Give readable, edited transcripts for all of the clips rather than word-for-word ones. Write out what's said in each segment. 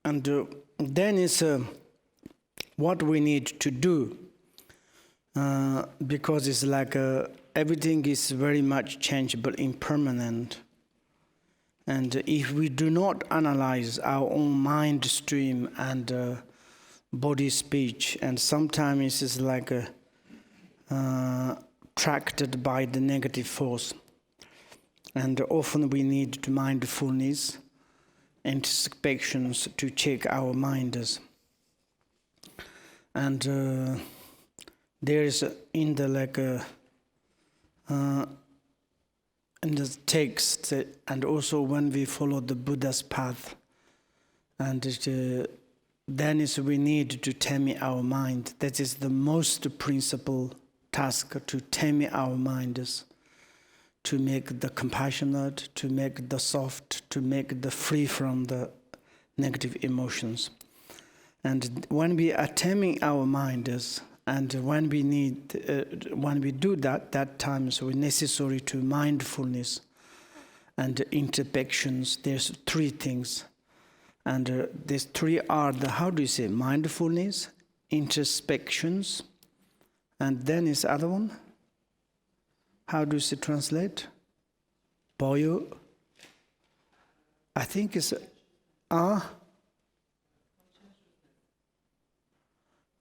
And then is what we need to do, because it's like everything is very much changeable, impermanent. And if we do not analyze our own mind stream and body speech, and sometimes it's like attracted by the negative force. And often we need to mindfulness, introspections to check our minds. And there is in the in the text, and also when we follow the Buddha's path, and then is we need to tame our mind. That is the most principal task, to tame our minds, to make the compassionate, to make the soft, to make the free from the negative emotions. And when we are taming our minds, and when we do that, that times we necessary to mindfulness and introspections. There's three things, and these three are the, how do you say, mindfulness, introspections, and then is other one. How do you say translate? Boyo. I think it's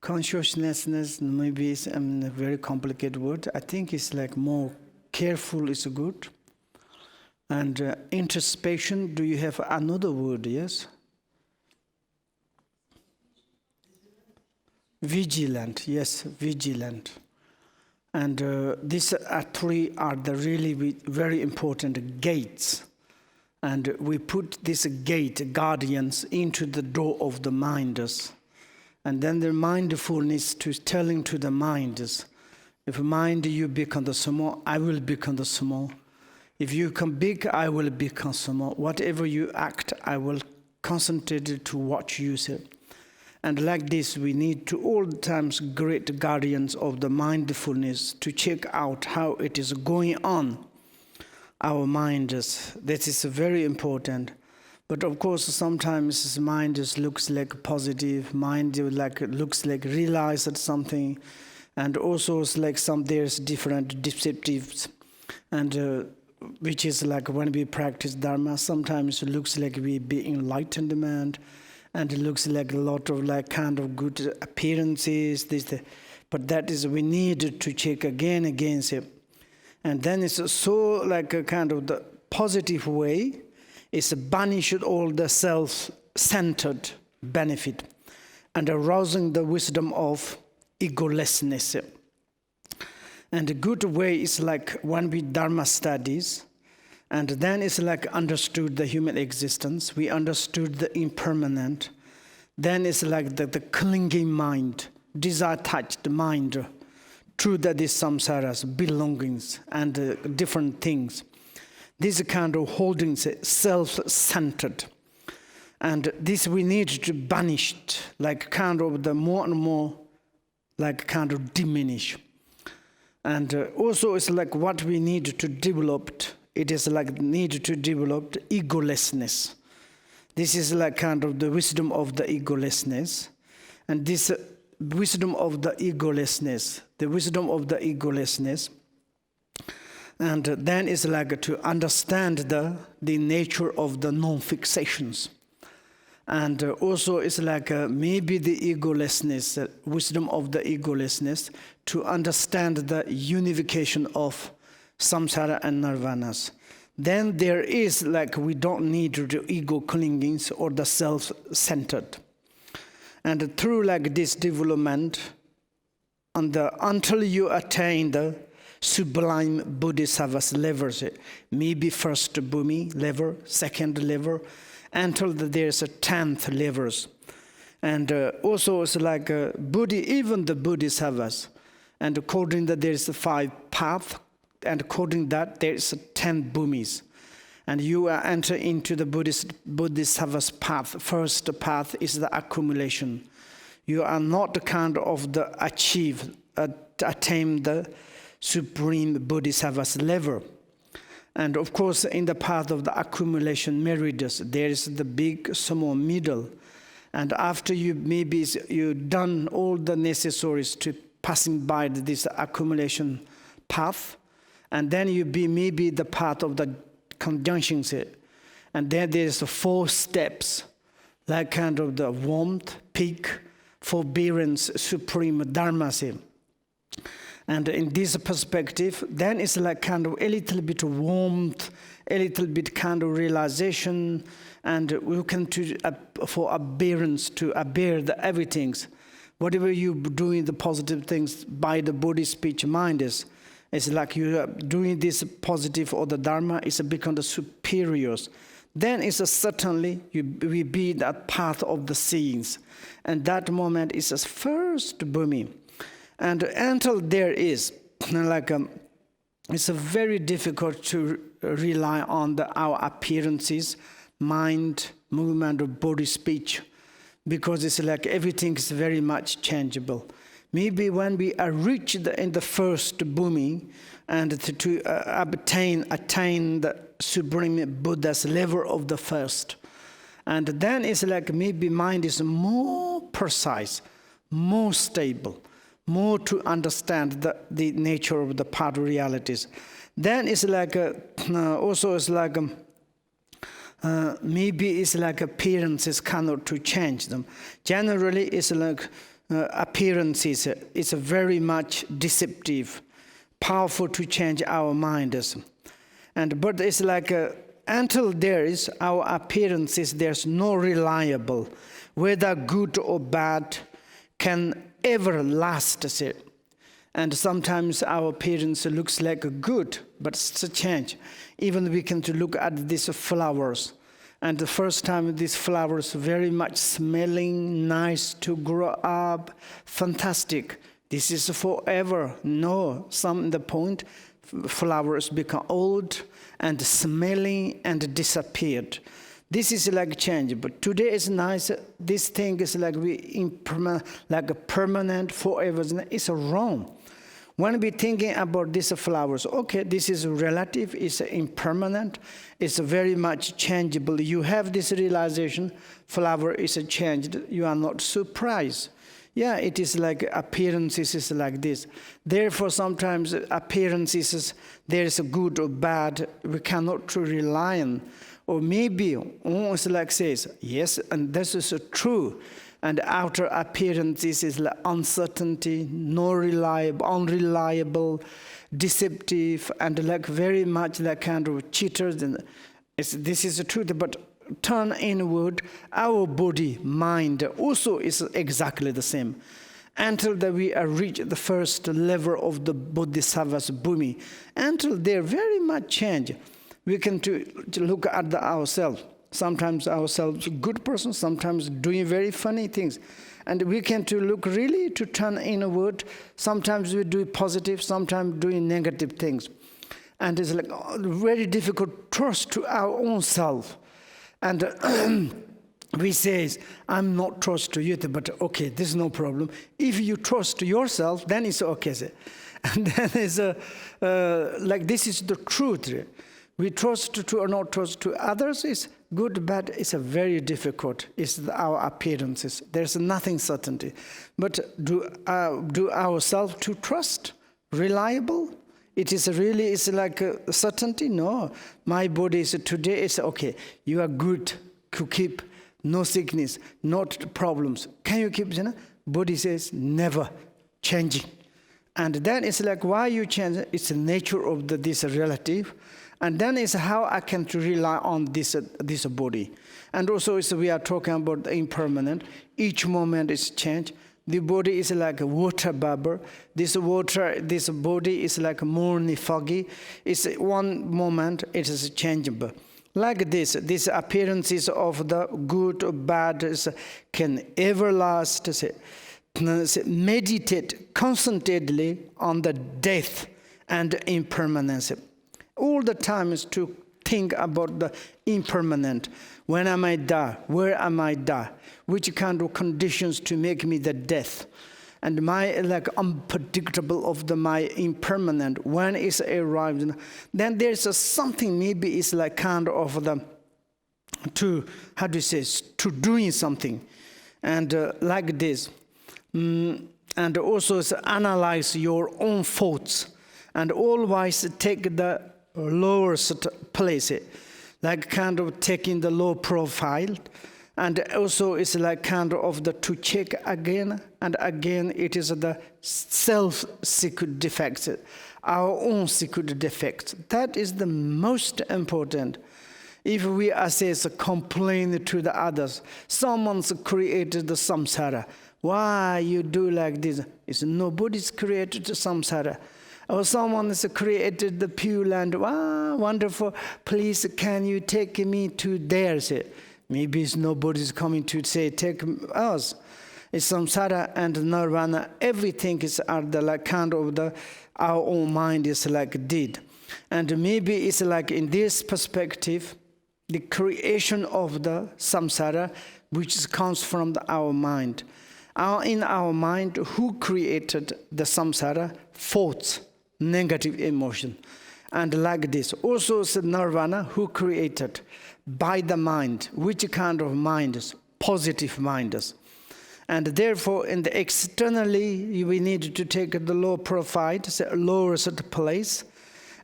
consciousness. Maybe it's a very complicated word. I think it's like more careful is good. And introspection. Do you have another word? Yes. Vigilant. Yes, vigilant. And these three are the really very important gates. And we put this gate, guardians, into the door of the minds. And then the mindfulness to telling to the minds, if mind you become the small, I will become the small. If you become big, I will become small. Whatever you act, I will concentrate to watch you say. And like this, we need to all the times great guardians of the mindfulness to check out how it is going on our minds. That is very important. But of course, sometimes mind just looks like positive, mind looks like realized something, and also it's like there's different deceptives, and which is like when we practice Dharma, sometimes it looks like we be enlightenment. And it looks like a lot of like kind of good appearances, but that is we need to check again against it. And then it's so like a kind of the positive way, it's banish all the self-centered benefit and arousing the wisdom of egolessness. And a good way is like when we Dharma studies, and then it's like understood the human existence. We understood the impermanent. Then it's like the clinging mind, desire-attached mind, through that is samsaras, belongings, and different things. This kind of holdings, self-centered. And this we need to banish, like kind of the more and more, like kind of diminish. And also it's like what we need to develop. It is like need to develop egolessness. This is like kind of the wisdom of the egolessness. And this wisdom of the egolessness, and then it's like to understand the nature of the non-fixations. And also it's like maybe the egolessness, wisdom of the egolessness, to understand the unification of samsara and nirvanas. Then there is like we don't need to do ego clingings or the self-centered. And through like this development, until you attain the sublime bodhisattvas levels, maybe first bhumi level, second level, until there's a 10th levels. And also it's like even the bodhisattvas, and according that there's 5 paths, and according that there is 10 bhumis. And you enter into the Bodhisattva's path. First path is the accumulation. You are not the kind of the attain the supreme Bodhisattva's level. And of course, in the path of the accumulation meritus, there is the big, small, middle. And after you done all the necessaries to passing by this accumulation path, and then you be maybe the path of the conjunctions. And then there's 4 steps, like kind of the warmth, peak, forbearance, supreme Dharma. And in this perspective, then it's like kind of a little bit of warmth, a little bit kind of realization, and we can for abhorrence to abhor the everything. Whatever you doing the positive things by the body, speech, mind is, it's like you are doing this positive or the Dharma is become the superiors. Then it's certainly we be that path of the seeings. And that moment is a first booming. And until there is, like it's a very difficult to rely on our appearances, mind, movement of body, speech, because it's like everything is very much changeable. Maybe when we are reached in the first booming and to attain the Supreme Buddha's level of the first, and then it's like maybe mind is more precise, more stable, more to understand the nature of the part realities. Then it's like also it's like maybe it's like appearances cannot to change them. Generally, it's like appearances. It's very much deceptive, powerful to change our minds. But it's like until there is our appearances, there's no reliable, whether good or bad, can ever last. And sometimes our appearance looks like good, but it's a change. Even we can to look at these flowers. And the first time these flowers very much smelling, nice to grow up, fantastic. This is forever. No, some the point, flowers become old and smelling and disappeared. This is like change, but today is nice. This thing is like like a permanent forever. It's wrong. When we thinking about these flowers, okay, this is relative, it's impermanent, it's very much changeable. You have this realization, flower is changed, you are not surprised. Yeah, it is like appearances is like this. Therefore, sometimes appearances, there is a good or bad, we cannot rely on. Or maybe almost like says, yes, and this is true. And outer appearances is like uncertainty, unreliable, deceptive, and like very much like kind of cheaters. And this is the truth, but turn inward, our body, mind also is exactly the same. Until that we are reached the first level of the Bodhisattva's bhumi, until they very much change, we can to look at ourselves. Sometimes ourselves good person, sometimes doing very funny things. And we can to look really to turn inward. Sometimes we do positive, sometimes doing negative things. And it's like very difficult trust to our own self. And we say, I'm not trust to you, but okay, this is no problem. If you trust yourself, then it's okay. And then it's like this is the truth. We trust to or not trust to others is good, bad. It's a very difficult. It's our appearances. There's nothing certainty. But do ourselves to trust, reliable? It is really, it's like a certainty. No, my body is today. It's okay. You are good to keep no sickness, not problems. Can you keep? Body says never changing, and then it's like why you change? It's the nature of this relative. And then it's how I can rely on this body. And also we are talking about the impermanent. Each moment is change. The body is like a water bubble. This body is like more foggy. It's one moment, it is changeable. Like these appearances of the good or bad can ever last. Meditate constantly on the death and impermanence. All the time is to think about the impermanent. When am I die? Where am I die? Which kind of conditions to make me the death? And my like unpredictable of my impermanent. When is arrived? Then there's something maybe it's like kind of to doing something. And like this. And also analyze your own thoughts and always take the lowest place, like kind of taking the low profile. And also it's like kind of the to check again and again. It is the self-secret defects, our own secret defects. That is the most important. If we assess, complain to the others, someone's created the samsara. Why you do like this? It's nobody's created the samsara. Or someone has created the Pure Land. Wow, wonderful. Please, can you take me to there? Say, maybe it's nobody's coming to say, take us. It's samsara and nirvana. Everything is at the like kind of the our own mind is like did. And maybe it's like in this perspective, the creation of the samsara, which comes from our mind. In our mind, who created the samsara? Thoughts, negative emotion. And like this. Also, it's nirvana, who created? By the mind. Which kind of mind? Positive minds. And therefore, in the externally, we need to take the low profile, lowest place.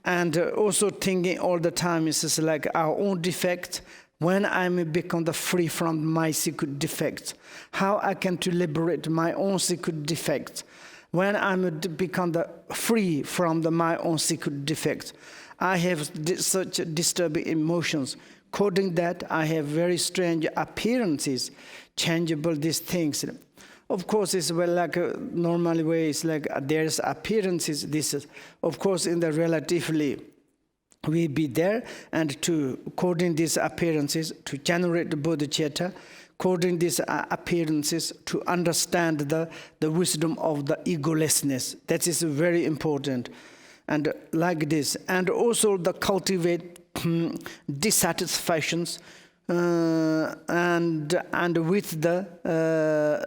And also thinking all the time is like our own defect. When I become free from my secret defects, how I can to liberate my own secret defects. When I become free from my own secret defects, I have such disturbing emotions. According that, I have very strange appearances, changeable these things. Of course, it's well like a normal way. It's like there's appearances. This is, of course, in the relatively. We be there and to according these appearances to generate the bodhicitta, according these appearances to understand the wisdom of the egolessness. That is very important. And like this, and also the cultivate dissatisfactions and with the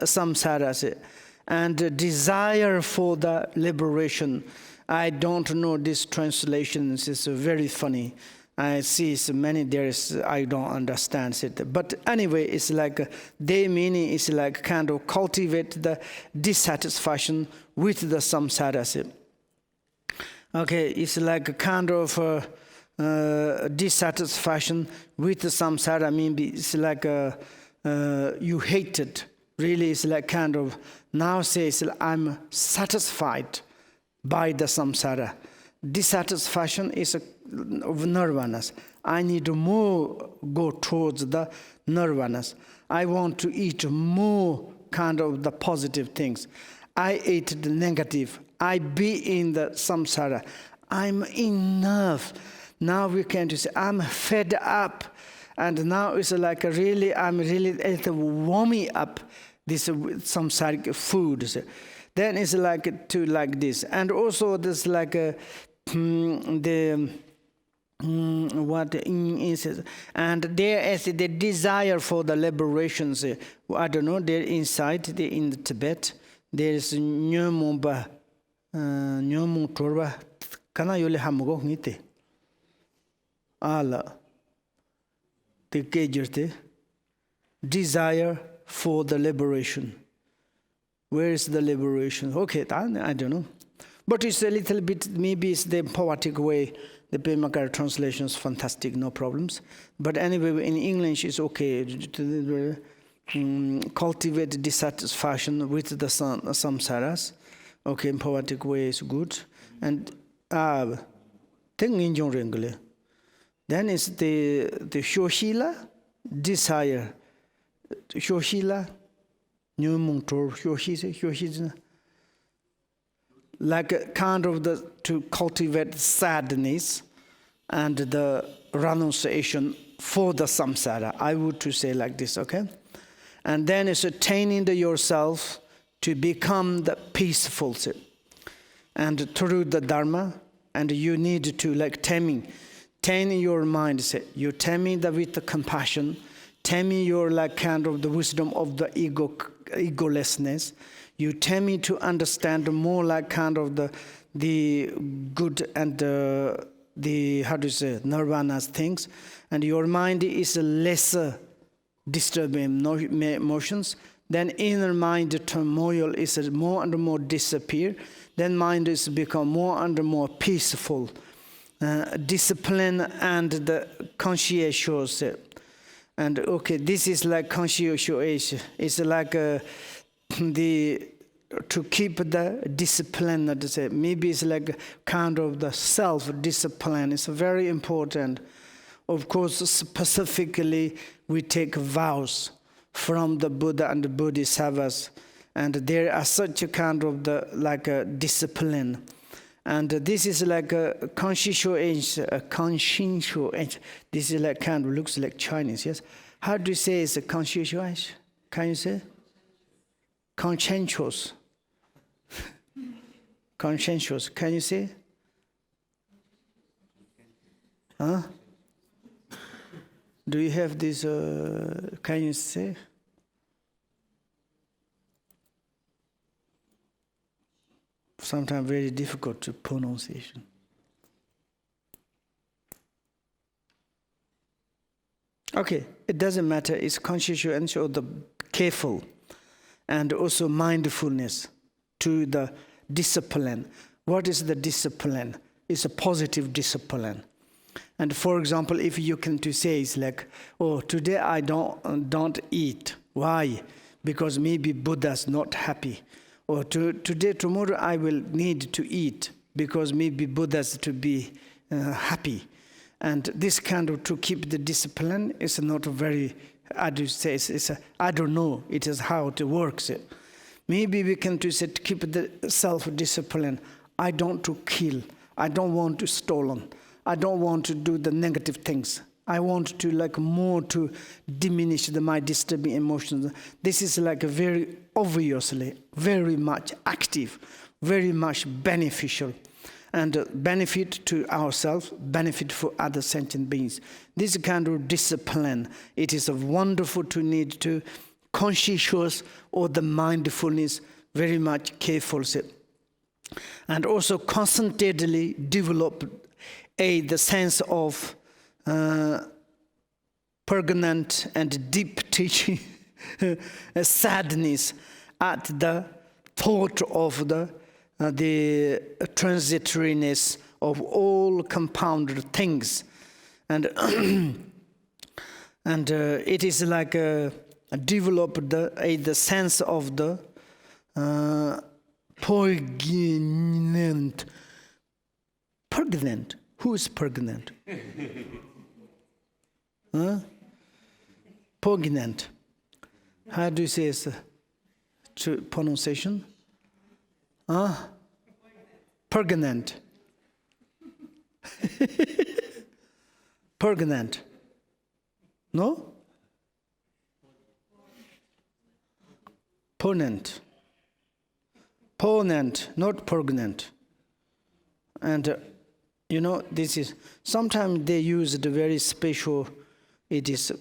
samsaras and desire for the liberation. I don't know this translation. It's very funny. I see so many there is, I don't understand it. But anyway, it's like their meaning is like kind of cultivate the dissatisfaction with the samsaras. Okay, it's like a kind of dissatisfaction with the samsara. Maybe it's like you hate it. Really, it's like kind of now says I'm satisfied by the samsara. Dissatisfaction is of nirvanas. I need to more go towards the nirvanas. I want to eat more kind of the positive things. I ate the negative. I be in the samsara. I'm enough. Now we can say I'm fed up. And now it's like really, I'm really warming up this samsaric food. Then it's like to like this, and also there's like what is, and there is the desire for the liberations. I don't know. There inside, in the Tibet, there is nyomumba, nyomutorba. Kana yole hamugo ngite. Ala. The kejerte. Desire for the liberation. Where is the liberation? Okay, I don't know. But it's a little bit, maybe it's the poetic way. The Pema translation is fantastic, no problems. But anyway, in English, it's okay to cultivate dissatisfaction with the samsaras. Okay, in poetic way is good. And then it's the shoshila, desire. Shoshila. Like a kind of to cultivate sadness and the renunciation for the samsara. I would to say like this, okay? And then it's attaining yourself to become the peaceful. And through the Dharma, and you need to like tame your mind. You tame with the compassion. Tame your like kind of the wisdom of the egolessness. You tell me to understand more like kind of the good and the how do you say nirvana's things, and your mind is lesser disturbing emotions. Then inner mind turmoil is more and more disappear. Then mind is become more and more peaceful. Discipline and the conscientious. And okay, this is like conscientious. It's like to keep the discipline. Maybe it's like kind of the self-discipline. It's very important. Of course, specifically, we take vows from the Buddha and the Bodhisattvas, and there are such a kind of a discipline. And this is like a conscientious. This is like kind of looks like Chinese, yes? How do you say it's a conscientious? Can you say? Conscientious. Conscientious. Can you say? Huh? Do you have this, can you say? Sometimes very difficult to pronunciation. Okay, it doesn't matter, it's conscientious or the careful, and also mindfulness to the discipline. What is the discipline? It's a positive discipline. And for example, if you can to say it's like, oh, today I don't eat. Why? Because maybe Buddha's not happy. Or tomorrow I will need to eat because maybe Buddha's to be happy. And this kind of to keep the discipline is not very, I do say, I don't know, it is how it works. Maybe we can to say to keep the self-discipline. I don't to kill. I don't want to stolen. I don't want to do the negative things. I want to like more to diminish my disturbing emotions. This is like a very obviously, very much active, very much beneficial, and benefit to ourselves, benefit for other sentient beings. This kind of discipline, it is wonderful to need to conscientious or the mindfulness, very much careful. And also constantly develop the sense of pregnant and deep teaching sadness at the thought of the transitoriness of all compounded things, and and it is like develop the sense of the poignant. Pregnant. Who is pregnant? Huh? Poignant. How do you say it? Pronunciation? Huh? Pregnant. Pregnant. No? Ponent. Ponent, not pregnant. And you know, this is, sometimes they use the very special, it is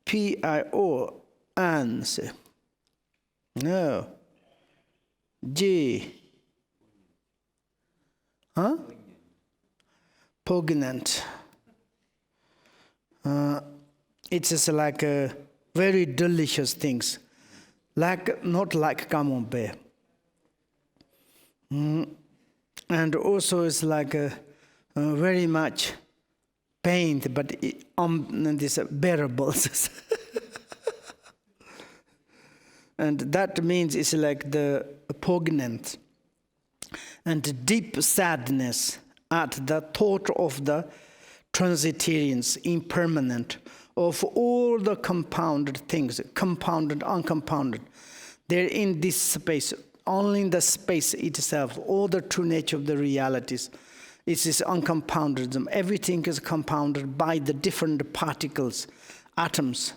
P-I-O-N. No. G. Huh? Poignant. It's just like very delicious things. Like, not like camembert. And also it's like very much pain, but this bearable. And that means it's like the poignant and deep sadness at the thought of the transitarians, impermanent, of all the compounded things, compounded, uncompounded. They're in this space, only in the space itself, all the true nature of the realities. It is uncompounded. Everything is compounded by the different particles, atoms.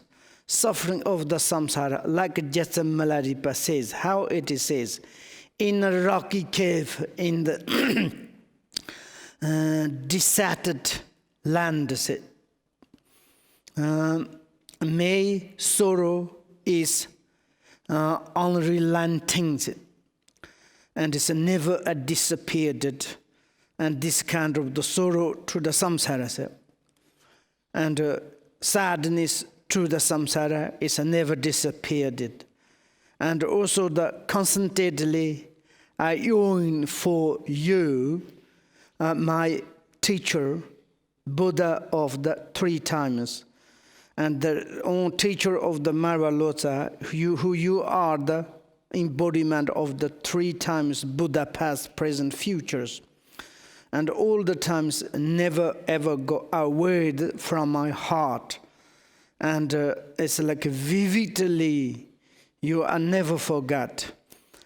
Suffering of the samsara, like Jetsa Malaripa says, how it is says, in a rocky cave in the deserted land, may sorrow is unrelenting, and it's never disappeared, and this kind of the sorrow to the samsara, and sadness to the samsara is never disappeared. And also the constantly I yearn for you, my teacher, Buddha of the 3 times, and the own teacher of the Marvalota, who you are the embodiment of the 3 times Buddha, past, present, futures. And all the times never ever go away from my heart. And it's like vividly, you are never forgot.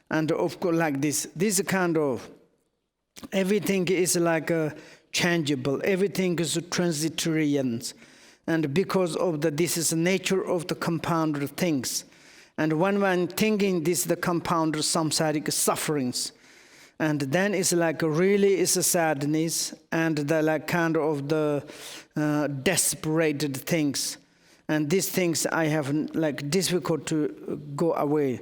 And of course, like this kind of, everything is like changeable, everything is transitory. And because of this is the nature of the compounded things. And when I'm thinking this, the compounded samsaric sufferings, and then it's like really is a sadness and the like kind of the desperate things. And these things I have like difficult to go away.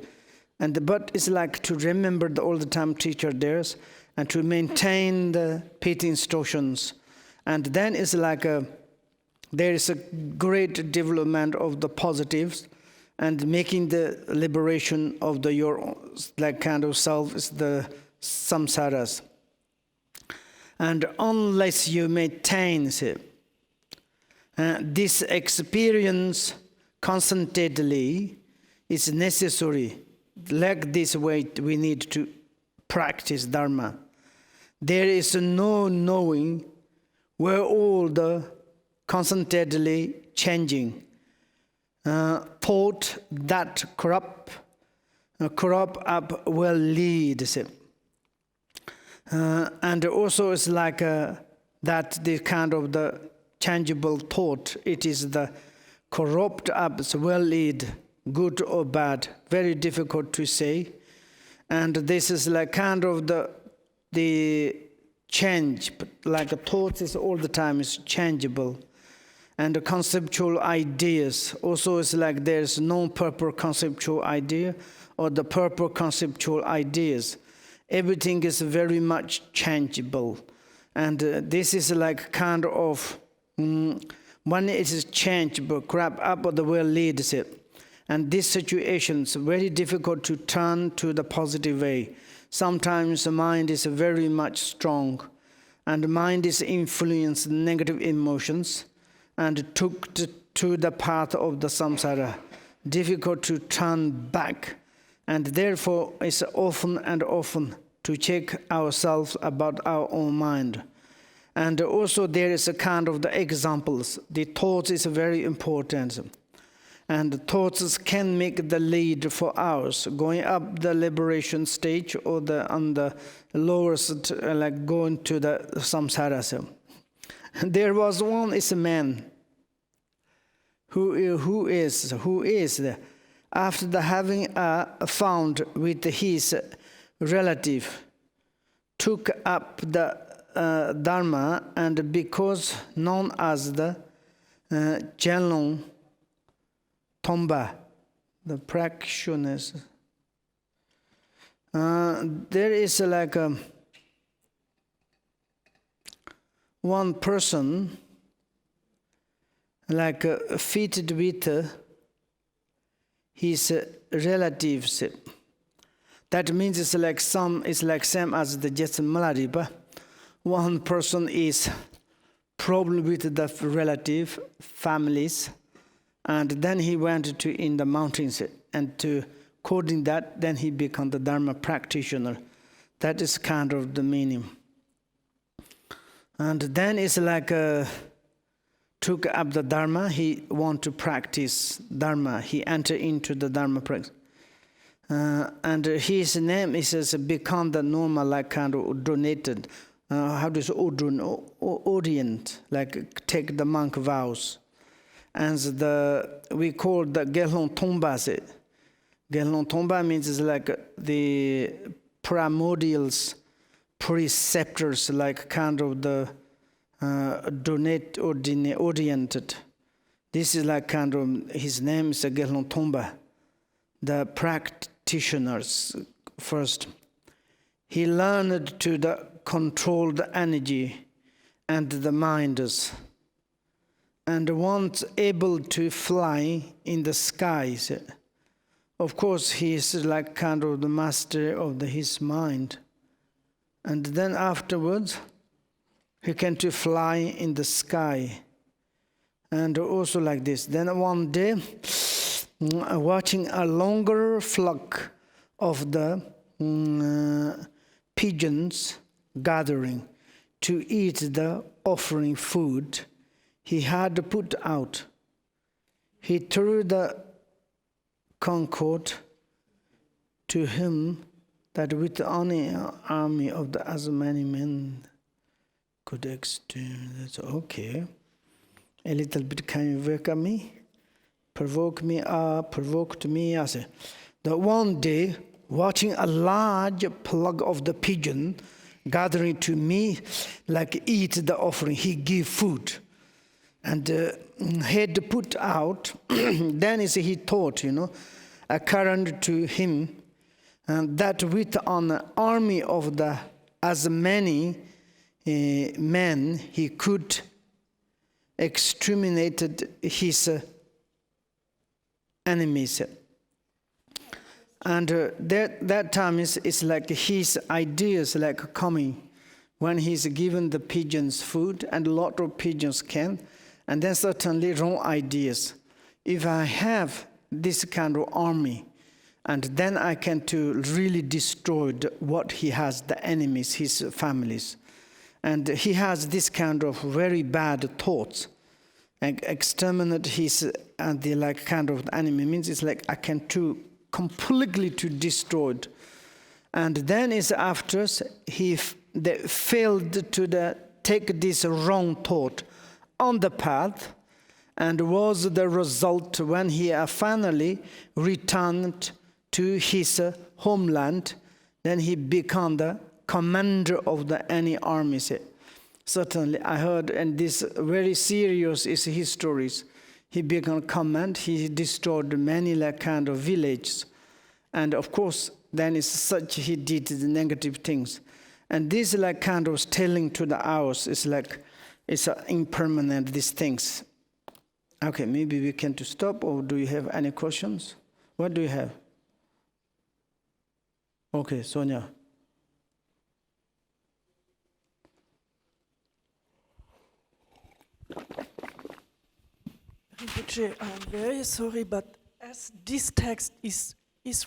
But it's like to remember all the time teacher theirs and to maintain the pity instructions. And then it's like there is a great development of the positives and making the liberation of your like kind of self is the samsaras. And unless you maintain this experience constantly is necessary. Like this way we need to practice Dharma. There is no knowing where all the constantly changing thought that corrupt up will lead. And also it's like that the kind of the changeable thought, it is the corrupt up will lead, good or bad, very difficult to say. And this is like kind of the change, but like a thought is all the time is changeable. And the conceptual ideas also is like there's no proper conceptual idea or the proper conceptual ideas. Everything is very much changeable. And this is like kind of, when it is changeable, grab up what the will leads it. And these situations very difficult to turn to the positive way. Sometimes the mind is very much strong and the mind is influenced negative emotions and took to the path of the samsara. Difficult to turn back. And therefore it's often and often to check ourselves about our own mind. And also there is a kind of the examples. The thoughts is very important. And the thoughts can make the lead for ours, going up the liberation stage or on the lowest, like going to the samsara. There was one is a man who is after the having found with his relative, took up the Dharma, and because known as the Gelong Tomba, the practitioners, there is like one person like fitted with his relatives. That means it's like same as the just Malariba. One person is problem with the relative families, and then he went to in the mountains and to coding that, then he become the Dharma practitioner. That is kind of the meaning. And then it's like took up the Dharma. He want to practice Dharma. He enter into the Dharma practice. And his name is become the normal like kind of donated. How does Orgyen, like take the monk vows. And we call the Gelong Tomba. Gelong Tomba means it's like the primordials, preceptors, like kind of the oriented. This is like kind of, his name is Gelong Tomba. The practitioners first. He learned to control the energy and the minds. and once able to fly in the skies. Of course, he is like kind of the master of his mind. And then afterwards, he can to fly in the sky. And also like this. Then one day, watching a longer flock of the pigeons gathering to eat the offering food he had put out, he threw the concord to him that with the army of the as many men could extend. That's okay. A little bit, can you work on me? Provoked me. I said, that one day, watching a large flock of the pigeon gathering to me, like eat the offering, he give food. And had put out, then he thought, a current to him, and that with an army of the as many men he could exterminate his enemies. And that time is like his ideas like coming when he's given the pigeons food, and a lot of pigeons can, and then certainly wrong ideas. If I have this kind of army, and then I can to really destroy what he has, the enemies, his families. And he has this kind of very bad thoughts. And exterminate his the like kind of enemy means it's like I can to completely to destroy it. And then is after they failed to take this wrong thought on the path, and was the result when he finally returned to his homeland, then he became the commander of any armies. Certainly, I heard, and this very serious is his stories. He became command. He destroyed many like kind of villages, and of course, then it's such he did the negative things, and this like kind of telling to the hours is like it's impermanent. These things. Okay, maybe we can to stop, or do you have any questions? What do you have? Okay, Sonia. Rinpoche, I'm very sorry, but as this text is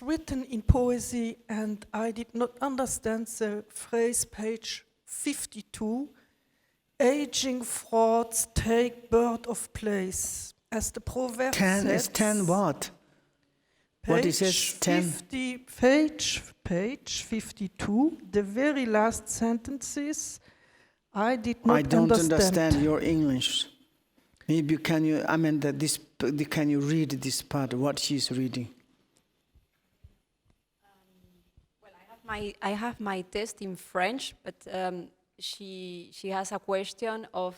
written in poesy, and I did not understand the phrase page 52, aging frauds take birth of place. As the proverb 10 says, is 10 what? What is it? 10? Page 52, the very last sentences, I did not understand. I don't understand your English. Maybe can you read this part, what she's reading? Well, I have my text in French, but she has a question of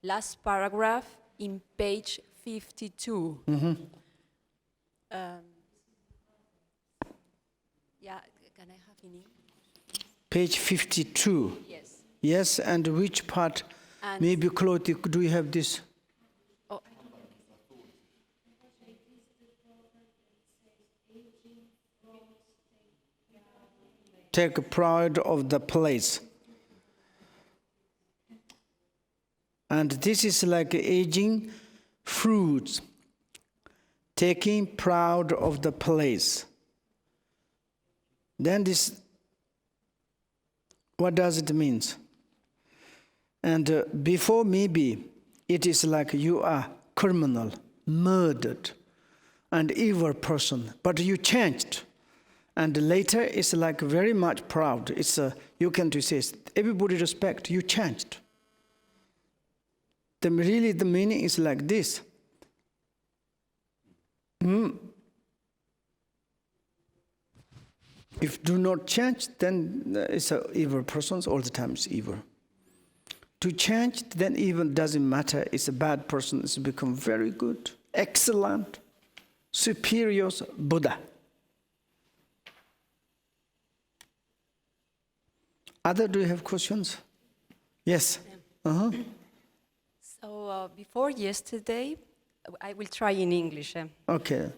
last paragraph in page 52. Mm-hmm. Yeah, can I have in English? Page 52. Yes. Yes, and which part? And maybe Claude, do you have this? Oh. Take pride of the place. And this is like aging fruits, taking proud of the place. Then this, what does it mean? And before maybe it is like you are criminal, murdered, and evil person, but you changed. And later it's like very much proud. It's you can to say, everybody respect, you changed. The meaning is like this. If do not change, then it's a evil person, all the time it's evil. To change, then even doesn't matter, it's a bad person, it's become very good, excellent, superior Buddha. Other, do you have questions? Yes. So Before yesterday, I will try in English. Okay.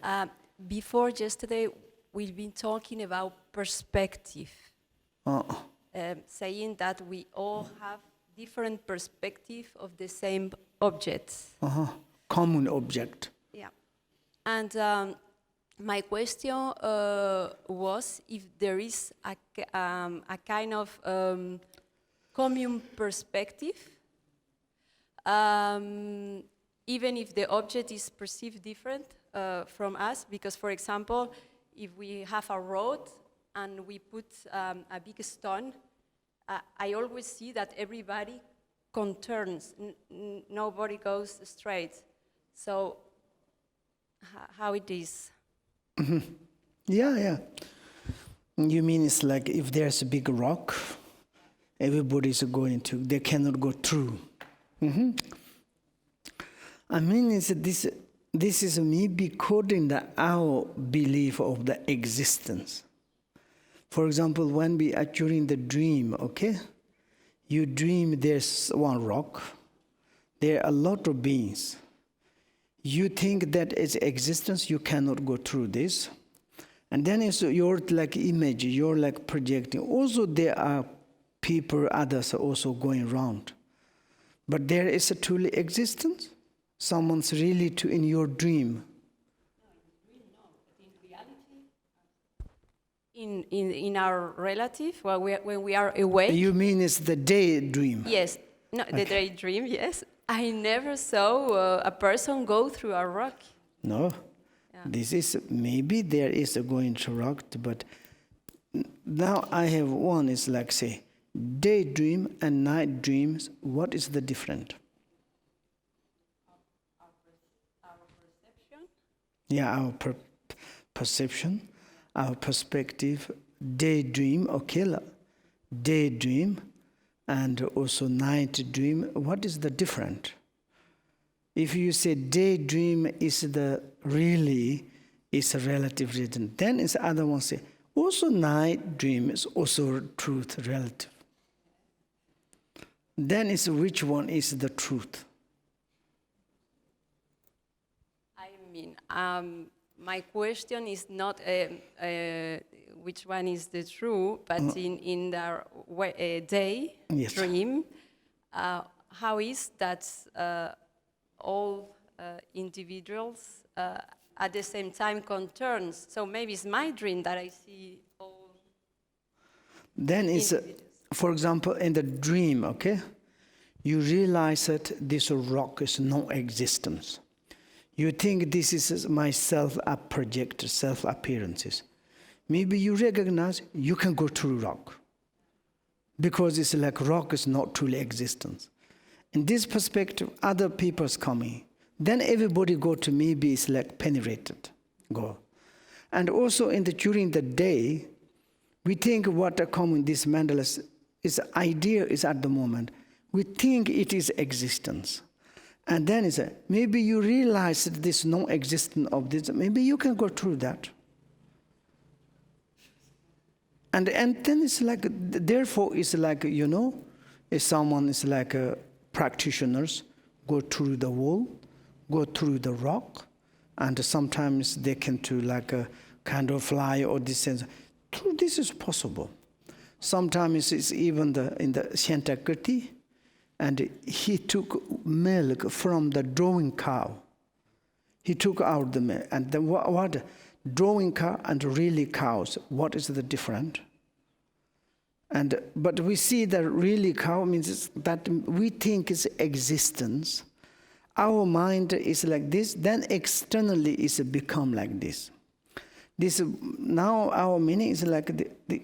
Before yesterday, we've been talking about perspective, saying that we all have different perspective of the same objects. Common object. Yeah. And my question was if there is a kind of common perspective, even if the object is perceived different from us, because, for example, if we have a road and we put a big stone, I always see that everybody conturns, nobody goes straight. So, how it is? Yeah. You mean it's like if there's a big rock, everybody's going to, they cannot go through. I mean, it's this is maybe according to our belief of the existence. For example, when we are during the dream, okay? You dream there's one rock, there are a lot of beings. You think that is existence, you cannot go through this. And then it's your like image, you're like projecting. Also there are people, others are also going around. But there is a truly existence. Someone's really in your dream. In our relative, when we are awake. You mean it's the daydream? Yes, no, the daydream, yes. I never saw a person go through a rock. No, this is, maybe there is a going to rock, but now I have one, is like say, daydream and night dreams, what is the difference? Our perception? Yeah, our perception, our perspective, daydream, okay, daydream, and also night dream. What is the difference? If you say daydream is the really is a relative reason, then it's other one say also night dream is also truth relative. Then it's which one is the truth? I mean, my question is not which one is the true, but in the day dream, how is that all individuals at the same time concerns? So maybe it's my dream that I see all. Then it's, for example, in the dream, okay, you realize that this rock is no existence. You think this is my self-projected, self-appearances. Maybe you recognize you can go through rock because it's like rock is not truly existence. In this perspective, other people's coming. Then everybody go to maybe it's like penetrated, go. And also during the day, we think what are common, this Mandela's idea is at the moment, we think it is existence. And then it's maybe you realize that there's no existence of this, maybe you can go through that. And then it's like, therefore it's like, you know, if someone is like practitioners, go through the wall, go through the rock, and sometimes they can do like a kind of fly or this. This is possible. Sometimes it's even in the Shantakirti, and he took milk from the drawing cow. He took out the milk. And then what? Drawing cow and really cows, what is the difference? But we see that really cow means that we think is existence. Our mind is like this, then externally it's become like this. This now our meaning is like the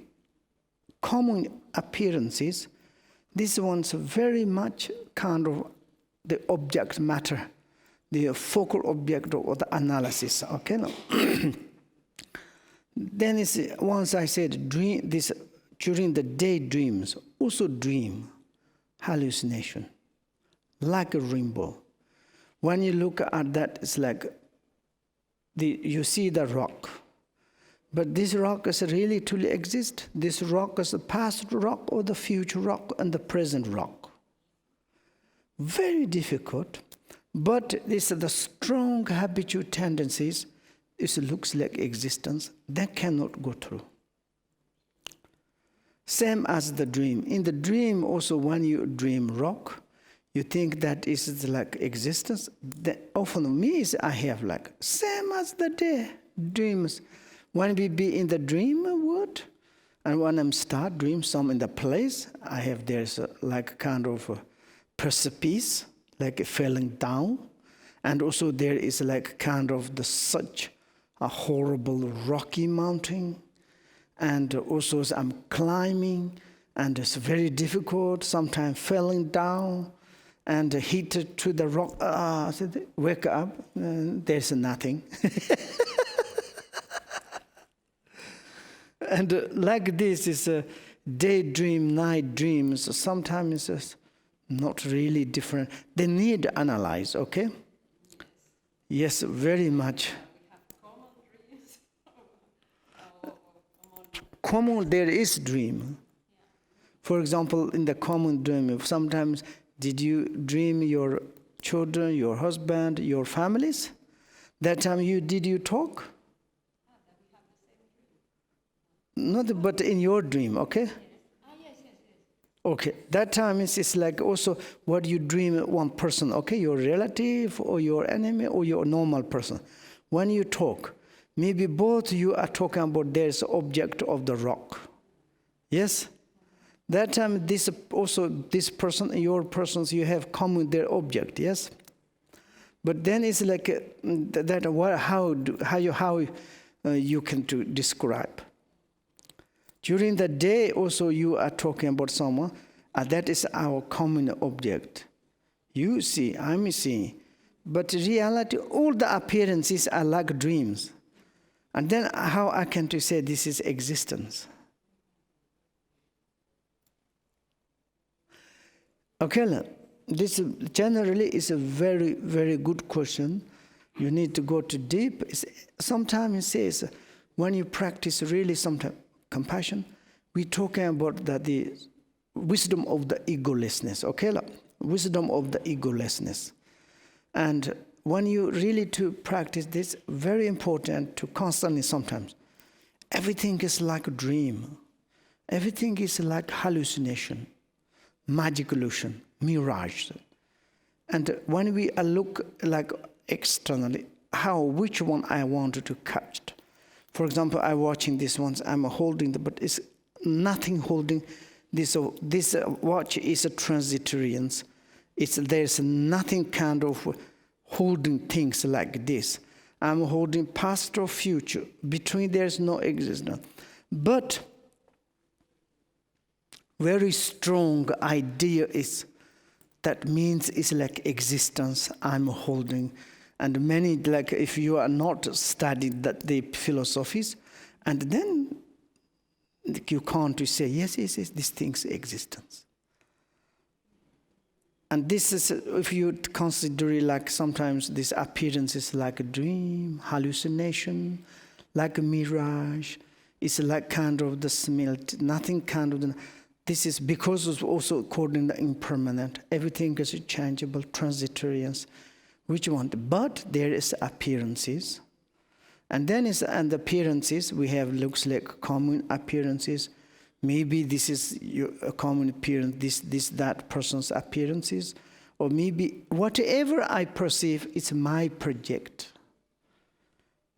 common appearances. This one's very much kind of the object matter, the focal object or the analysis. Okay, no. Then it's once I said dream. This during the day dreams also dream, hallucination, like a rainbow. When you look at that, it's like you see the rock. But this rock is really truly exist. This rock is the past rock or the future rock and the present rock. Very difficult. But this the strong habitual tendencies, this looks like existence, that cannot go through. Same as the dream. In the dream also, when you dream rock, you think that is like existence. Often me is I have like same as the day dreams. When we be in the dream world, and when I'm start dream some in the place, I have there's like kind of a precipice, like falling down, and also there is like kind of the such a horrible rocky mountain, and also as I'm climbing, and it's very difficult, sometimes falling down, and hit to the rock, wake up, there's nothing. And like this is a daydream, night dreams, sometimes it's not really different. They need to analyze, okay? Yes, very much. Common, there is dream. For example, in the common dream, sometimes did you dream your children, your husband, your families? That time did you talk? Not, but in your dream, okay? Yes. Okay, that time it's like also what you dream one person, okay? Your relative or your enemy or your normal person. When you talk, maybe both you are talking about there's object of the rock. Yes? That time this also, this person, your persons, you have common their object, yes? But then it's like how you can describe. During the day also you are talking about someone, that is our common object. You see, I'm seeing. But reality, all the appearances are like dreams. And then how I can to say this is existence? Okay, this generally is a very, very good question. You need to go to deep. Sometimes it says, when you practice really sometimes compassion, we're talking about the wisdom of the egolessness, okay? Wisdom of the egolessness. And when you really to practice this, very important to constantly sometimes, everything is like a dream. Everything is like hallucination, magic illusion, mirage. And when we look like externally, which one I wanted to catch. For example, I'm watching this one, I'm holding, but it's nothing holding. This watch is a transitory. There's nothing kind of holding things like this. I'm holding past or future. Between there's no existence. But very strong idea is, that means it's like existence I'm holding. And many, like if you are not studied the philosophies, and then you can't say, yes, this thing's existence. And this is, if you consider it like sometimes this appearance is like a dream, hallucination, like a mirage, it's like kind of the smell, nothing kind of, this is because it's also according to impermanent, everything is changeable, transitory. Which one? But there is appearances. And then and appearances, we have looks like common appearances. Maybe this is a common appearance, that person's appearances. Or maybe whatever I perceive, it's my project.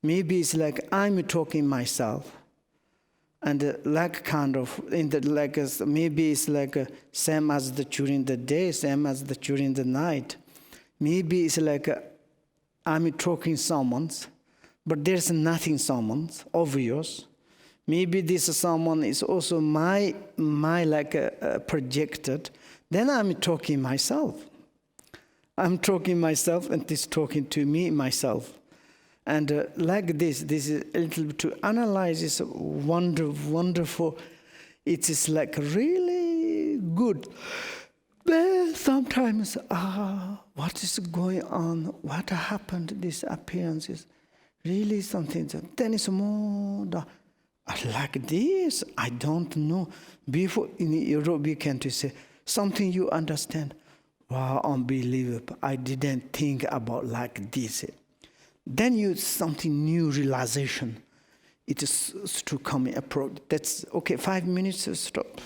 Maybe it's like I'm talking myself. And like kind of, maybe it's like same as during the day, same as during the night. Maybe it's like I'm talking someone's, but there's nothing someone's, obvious. Maybe this someone is also my projected. Then I'm talking myself. I'm talking myself and this talking to me, myself. And like this is a little bit to analyze is wonderful. It is like really good. But sometimes, what is going on? What happened? These appearances, really something. Then it's more like this. I don't know. Before in Europe, we can to say something you understand. Wow, unbelievable. I didn't think about like this. Then you something new realization. It is to come approach. That's okay, 5 minutes, stop.